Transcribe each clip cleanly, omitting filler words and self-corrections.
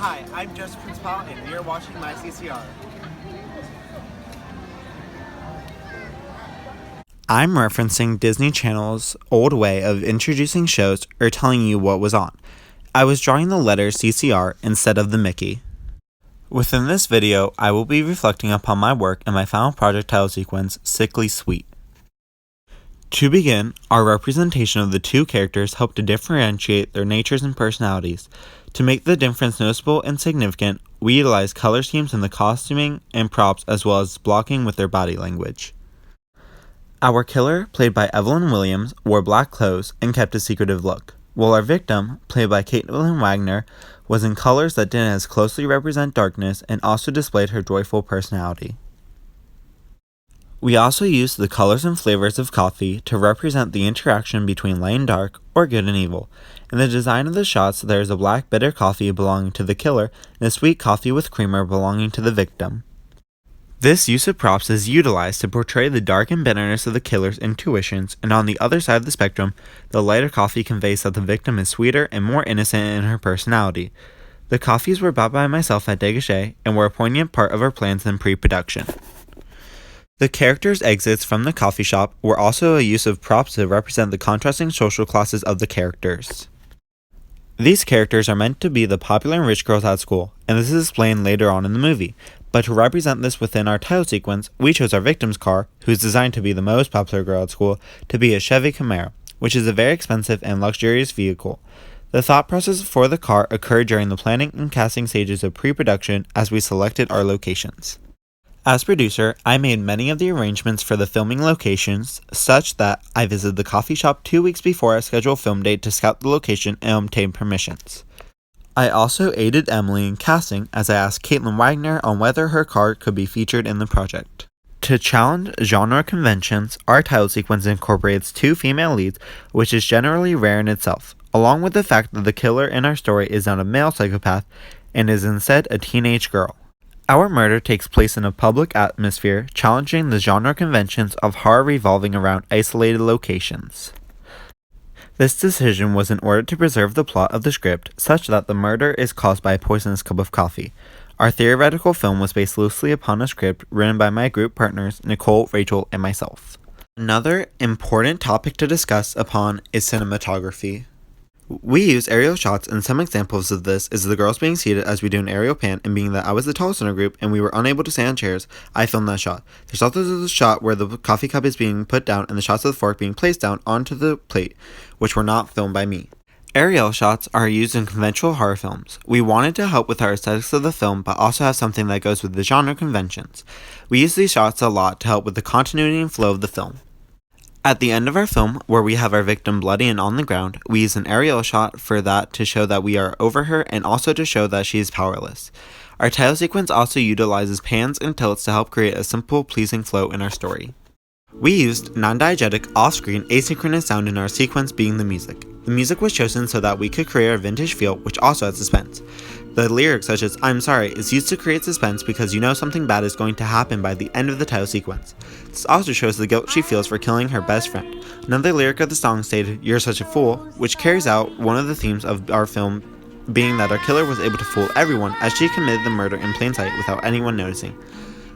Hi, I'm Joseph Principal, and you're watching my CCR. I'm referencing Disney Channel's old way of introducing shows or telling you what was on. I was drawing the letter CCR instead of the Mickey. Within this video, I will be reflecting upon my work in my final project title sequence, Sickly Sweet. To begin, our representation of the two characters helped to differentiate their natures and personalities. To make the difference noticeable and significant, we utilized color schemes in the costuming and props as well as blocking with their body language. Our killer, played by Evelyn Williams, wore black clothes and kept a secretive look, while our victim, played by Caitlin Wagner, was in colors that didn't as closely represent darkness and also displayed her joyful personality. We also used the colors and flavors of coffee to represent the interaction between light and dark, or good and evil. In the design of the shots, there is a black bitter coffee belonging to the killer and a sweet coffee with creamer belonging to the victim. This use of props is utilized to portray the dark and bitterness of the killer's intuitions, and on the other side of the spectrum, the lighter coffee conveys that the victim is sweeter and more innocent in her personality. The coffees were bought by myself at Degachet and were a poignant part of our plans in pre-production. The characters' exits from the coffee shop were also a use of props to represent the contrasting social classes of the characters. These characters are meant to be the popular and rich girls at school, and this is explained later on in the movie, but to represent this within our title sequence, we chose our victim's car, who's designed to be the most popular girl at school, to be a Chevy Camaro, which is a very expensive and luxurious vehicle. The thought process for the car occurred during the planning and casting stages of pre-production as we selected our locations. As producer, I made many of the arrangements for the filming locations, such that I visited the coffee shop 2 weeks before our scheduled film date to scout the location and obtain permissions. I also aided Emily in casting as I asked Caitlin Wagner on whether her car could be featured in the project. To challenge genre conventions, our title sequence incorporates 2 female leads, which is generally rare in itself, along with the fact that the killer in our story is not a male psychopath and is instead a teenage girl. Our murder takes place in a public atmosphere, challenging the genre conventions of horror revolving around isolated locations. This decision was in order to preserve the plot of the script such that the murder is caused by a poisonous cup of coffee. Our theoretical film was based loosely upon a script written by my group partners Nicole, Rachel, and myself. Another important topic to discuss upon is cinematography. We use aerial shots, and some examples of this is the girls being seated as we do an aerial pan, and being that I was the tallest in our group and we were unable to stand on chairs, I filmed that shot. There's also the shot where the coffee cup is being put down and the shots of the fork being placed down onto the plate, which were not filmed by me. Aerial shots are used in conventional horror films. We wanted to help with our aesthetics of the film, but also have something that goes with the genre conventions. We use these shots a lot to help with the continuity and flow of the film. At the end of our film, where we have our victim bloody and on the ground, we use an aerial shot for that to show that we are over her and also to show that she is powerless. Our title sequence also utilizes pans and tilts to help create a simple, pleasing flow in our story. We used non-diegetic, off-screen, asynchronous sound in our sequence being the music. The music was chosen so that we could create a vintage feel, which also had suspense. The lyrics such as "I'm sorry" is used to create suspense because you know something bad is going to happen by the end of the title sequence. This also shows the guilt she feels for killing her best friend. Another lyric of the song stated, "You're such a fool," which carries out one of the themes of our film, being that our killer was able to fool everyone as she committed the murder in plain sight without anyone noticing.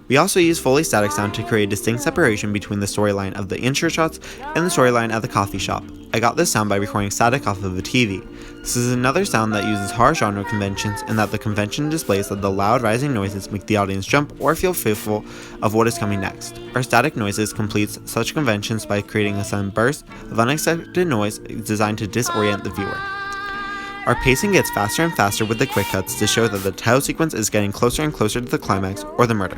We also use Foley static sound to create distinct separation between the storyline of the intro shots and the storyline at the coffee shop. I got this sound by recording static off of a TV. This is another sound that uses horror genre conventions in that the convention displays that the loud rising noises make the audience jump or feel fearful of what is coming next. Our static noises completes such conventions by creating a sudden burst of unexpected noise designed to disorient the viewer. Our pacing gets faster and faster with the quick cuts to show that the title sequence is getting closer and closer to the climax or the murder.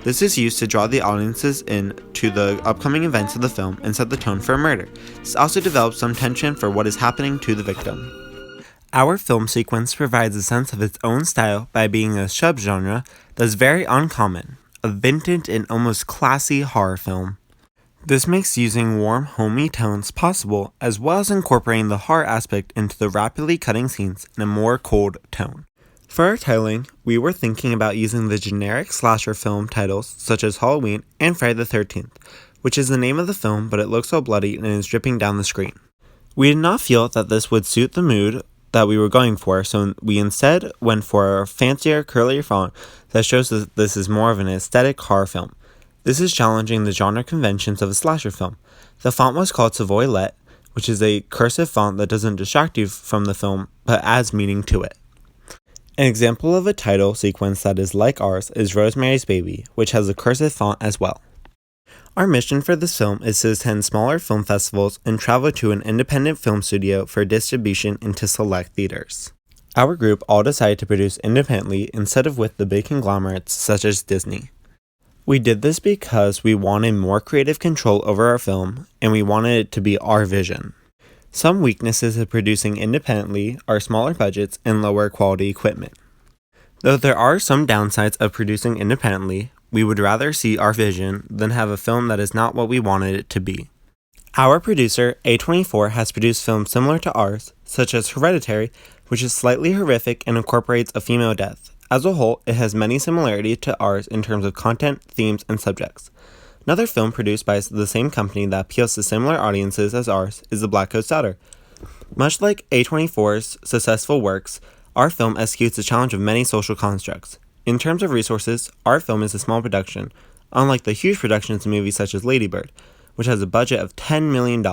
This is used to draw the audiences in to the upcoming events of the film and set the tone for a murder. This also develops some tension for what is happening to the victim. Our film sequence provides a sense of its own style by being a subgenre that's very uncommon, a vintage and almost classy horror film. This makes using warm, homey tones possible, as well as incorporating the horror aspect into the rapidly cutting scenes in a more cold tone. For our titling, we were thinking about using the generic slasher film titles such as Halloween and Friday the 13th, which is the name of the film, but it looks so bloody and is dripping down the screen. We did not feel that this would suit the mood that we were going for, so we instead went for a fancier, curlier font that shows that this is more of an aesthetic horror film. This is challenging the genre conventions of a slasher film. The font was called Savoy Let, which is a cursive font that doesn't distract you from the film, but adds meaning to it. An example of a title sequence that is like ours is Rosemary's Baby, which has a cursive font as well. Our mission for this film is to attend smaller film festivals and travel to an independent film studio for distribution into select theaters. Our group all decided to produce independently instead of with the big conglomerates such as Disney. We did this because we wanted more creative control over our film, and we wanted it to be our vision. Some weaknesses of producing independently are smaller budgets and lower quality equipment. Though there are some downsides of producing independently, we would rather see our vision than have a film that is not what we wanted it to be. Our producer, A24, has produced films similar to ours, such as Hereditary, which is slightly horrific and incorporates a female death. As a whole, it has many similarities to ours in terms of content, themes, and subjects. Another film produced by the same company that appeals to similar audiences as ours is The Black Coat's Daughter. Much like A24's successful works, our film executes the challenge of many social constructs. In terms of resources, our film is a small production, unlike the huge productions of movies such as Lady Bird, which has a budget of $10 million.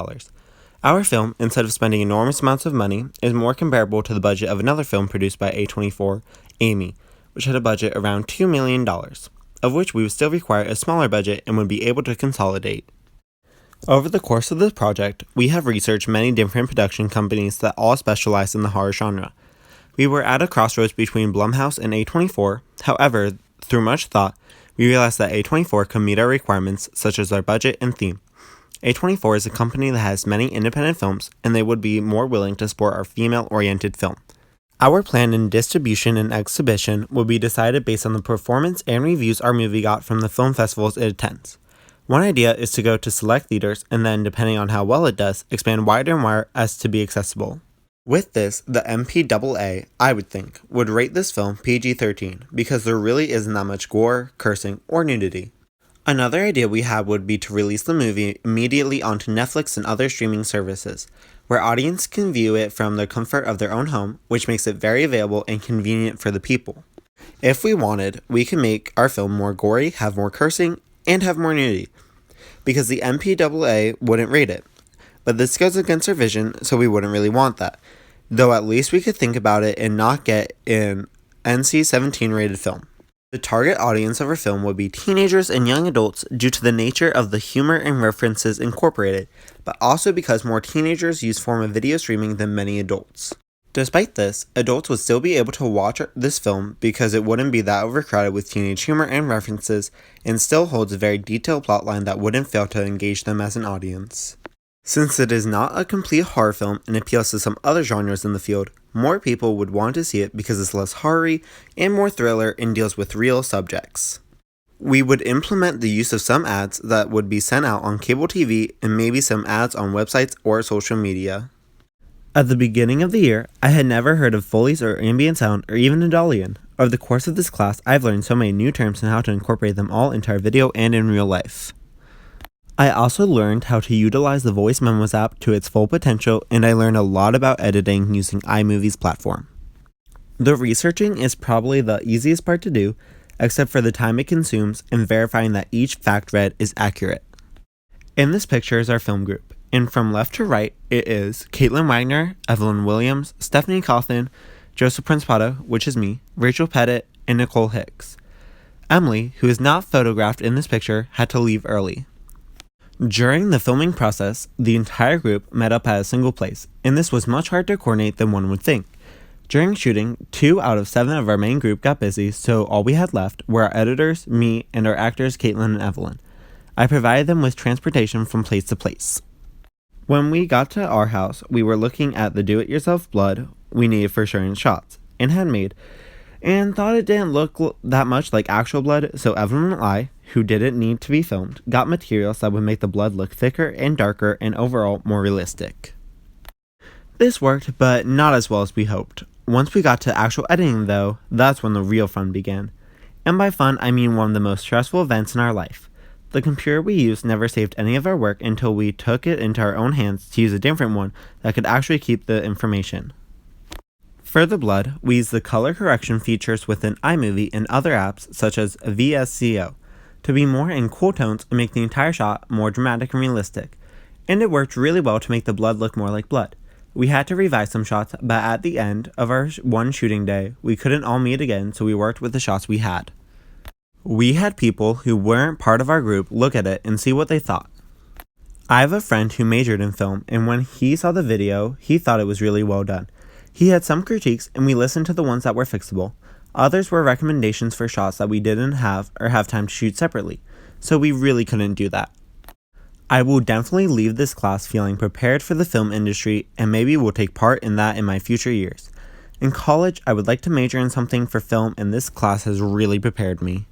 Our film, instead of spending enormous amounts of money, is more comparable to the budget of another film produced by A24, Amy, which had a budget around $2 million, of which we would still require a smaller budget and would be able to consolidate. Over the course of this project, we have researched many different production companies that all specialize in the horror genre. We were at a crossroads between Blumhouse and A24, however, through much thought, we realized that A24 could meet our requirements such as our budget and theme. A24 is a company that has many independent films, and they would be more willing to support our female-oriented film. Our plan in distribution and exhibition will be decided based on the performance and reviews our movie got from the film festivals it attends. One idea is to go to select theaters and then, depending on how well it does, expand wider and wider as to be accessible. With this, the MPAA, I would think, would rate this film PG-13 because there really isn't that much gore, cursing, or nudity. Another idea we had would be to release the movie immediately onto Netflix and other streaming services, where audience can view it from the comfort of their own home, which makes it very available and convenient for the people. If we wanted, we could make our film more gory, have more cursing, and have more nudity, because the MPAA wouldn't rate it. But this goes against our vision, so we wouldn't really want that, though at least we could think about it and not get an NC-17 rated film. The target audience of our film would be teenagers and young adults due to the nature of the humor and references incorporated, but also because more teenagers use form of video streaming than many adults. Despite this, adults would still be able to watch this film because it wouldn't be that overcrowded with teenage humor and references, and still holds a very detailed plotline that wouldn't fail to engage them as an audience. Since it is not a complete horror film and appeals to some other genres in the field, more people would want to see it because it's less horror-y and more thriller and deals with real subjects. We would implement the use of some ads that would be sent out on cable TV and maybe some ads on websites or social media. At the beginning of the year, I had never heard of Foley's or ambient sound or even Adalian. Over the course of this class, I've learned so many new terms and how to incorporate them all into our video and in real life. I also learned how to utilize the Voice Memos app to its full potential, and I learned a lot about editing using iMovie's platform. The researching is probably the easiest part to do, except for the time it consumes and verifying that each fact read is accurate. In this picture is our film group, and from left to right it is Caitlin Wagner, Evelyn Williams, Stephanie Cawthon, Joseph Principato, which is me, Rachel Pettit, and Nicole Hicks. Emily, who is not photographed in this picture, had to leave early. During the filming process, the entire group met up at a single place, and this was much harder to coordinate than one would think. During shooting, 2 out of 7 of our main group got busy, so all we had left were our editors, me, and our actors Caitlin and Evelyn. I provided them with transportation from place to place. When we got to our house, we were looking at the do-it-yourself blood we needed for certain shots, and had made, and thought it didn't look that much like actual blood, so Evelyn and I, who didn't need to be filmed, got materials that would make the blood look thicker and darker and overall more realistic. This worked, but not as well as we hoped. Once we got to actual editing though, that's when the real fun began. And by fun, I mean one of the most stressful events in our life. The computer we used never saved any of our work until we took it into our own hands to use a different one that could actually keep the information. For the blood, we use the color correction features within iMovie and other apps such as VSCO to be more in cool tones and make the entire shot more dramatic and realistic. And it worked really well to make the blood look more like blood. We had to revise some shots, but at the end of our one shooting day, we couldn't all meet again, so we worked with the shots we had. We had people who weren't part of our group look at it and see what they thought. I have a friend who majored in film, and when he saw the video, he thought it was really well done. He had some critiques, and we listened to the ones that were fixable. Others were recommendations for shots that we didn't have or have time to shoot separately, so we really couldn't do that. I will definitely leave this class feeling prepared for the film industry, and maybe will take part in that in my future years. In college, I would like to major in something for film, and this class has really prepared me.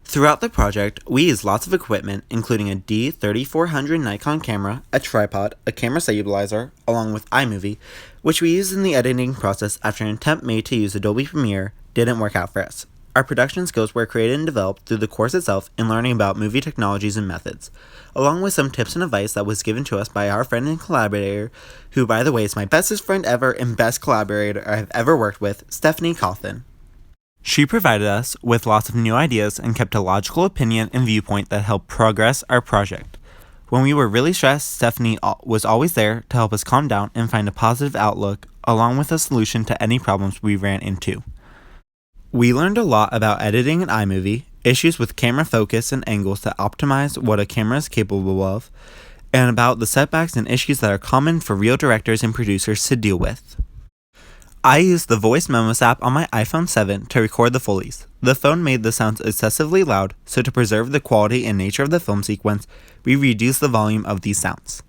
Throughout the project, we used lots of equipment, including a D3400 Nikon camera, a tripod, a camera stabilizer, along with iMovie, which we used in the editing process after an attempt made to use Adobe Premiere didn't work out for us. Our production skills were created and developed through the course itself and learning about movie technologies and methods, along with some tips and advice that was given to us by our friend and collaborator, who by the way is my bestest friend ever and best collaborator I have ever worked with, Stephanie Cawthon. She provided us with lots of new ideas and kept a logical opinion and viewpoint that helped progress our project. When we were really stressed, Stephanie was always there to help us calm down and find a positive outlook, along with a solution to any problems we ran into. We learned a lot about editing in iMovie, issues with camera focus and angles to optimize what a camera is capable of, and about the setbacks and issues that are common for real directors and producers to deal with. I used the Voice Memos app on my iPhone 7 to record the Foleys. The phone made the sounds excessively loud, so to preserve the quality and nature of the film sequence, we reduced the volume of these sounds.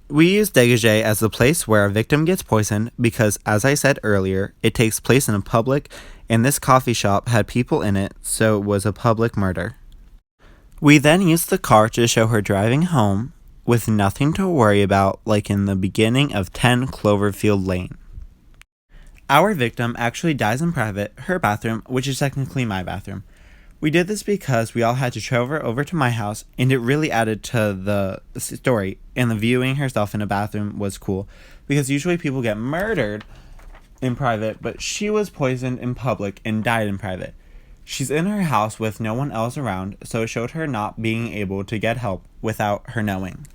We used Dégagé as the place where a victim gets poisoned because, as I said earlier, it takes place in a public, and this coffee shop had people in it, so it was a public murder. We then used the car to show her driving home with nothing to worry about, like in the beginning of 10 Cloverfield Lane. Our victim actually dies in private, her bathroom, which is technically my bathroom. We did this because we all had to travel over to my house, and it really added to the story, and the viewing herself in a bathroom was cool, because usually people get murdered in private, but she was poisoned in public and died in private. She's in her house with no one else around, so it showed her not being able to get help without her knowing.